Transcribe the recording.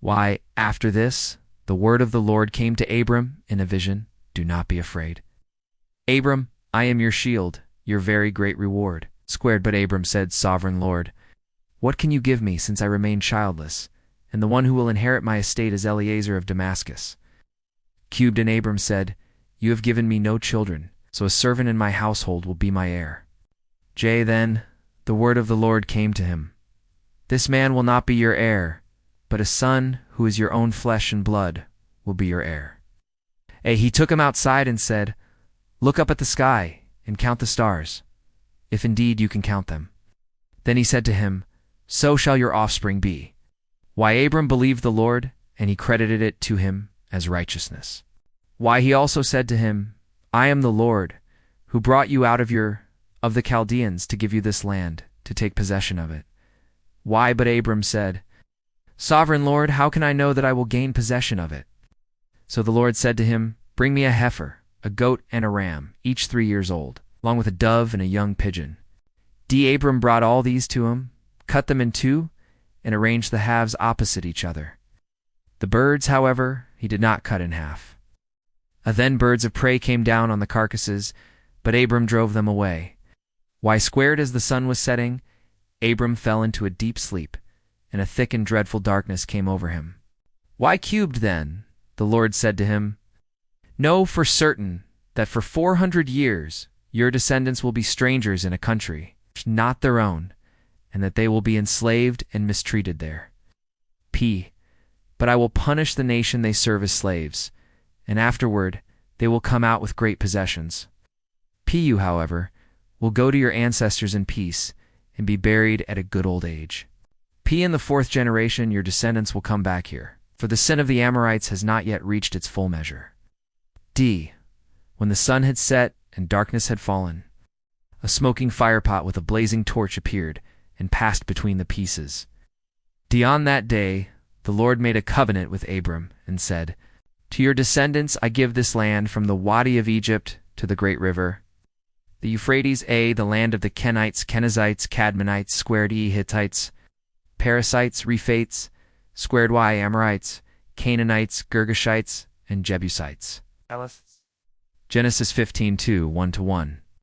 Why, after this, the word of the Lord came to Abram in a vision. Do not be afraid. Abram, I am your shield, your very great reward. Squared. But Abram said, Sovereign Lord, what can you give me since I remain childless, and the one who will inherit my estate is Eliezer of Damascus? Cubed. And Abram said, You have given me no children, so a servant in my household will be my heir. Then the word of the Lord came to him. This man will not be your heir, but a son who is your own flesh and blood will be your heir. He took him outside and said, Look up at the sky and count the stars, if indeed you can count them. Then he said to him, So shall your offspring be. Why, Abram believed the Lord, and he credited it to him as righteousness. Why, he also said to him, I am the Lord, who brought you out of the Chaldeans to give you this land, to take possession of it. Why, but Abram said, Sovereign Lord, how can I know that I will gain possession of it? So the Lord said to him, Bring me a heifer, a goat, and a ram, each 3 years old, along with a dove and a young pigeon. Abram brought all these to him, cut them in two, and arranged the halves opposite each other. The birds, however, he did not cut in half. Then birds of prey came down on the carcasses, but Abram drove them away. Why, squared. As the sun was setting, Abram fell into a deep sleep, and a thick and dreadful darkness came over him. Why, cubed. Then the Lord said to him, Know for certain that for 400 years your descendants will be strangers in a country not their own, and that they will be enslaved and mistreated there. But I will punish the nation they serve as slaves, and afterward they will come out with great possessions. You, however, will go to your ancestors in peace and be buried at a good old age. In the 4th generation your descendants will come back here, for the sin of the Amorites has not yet reached its full measure. When the sun had set and darkness had fallen, a smoking firepot with a blazing torch appeared and passed between the pieces. On that day the Lord made a covenant with Abram and said, To your descendants I give this land from the Wadi of Egypt to the great river, the Euphrates, the land of the Kenites, Kenizzites, Cadmonites, squared Hittites, Perizzites, Rephates, squared Amorites, Canaanites, Girgashites, and Jebusites. Genesis 15:2, 1-1.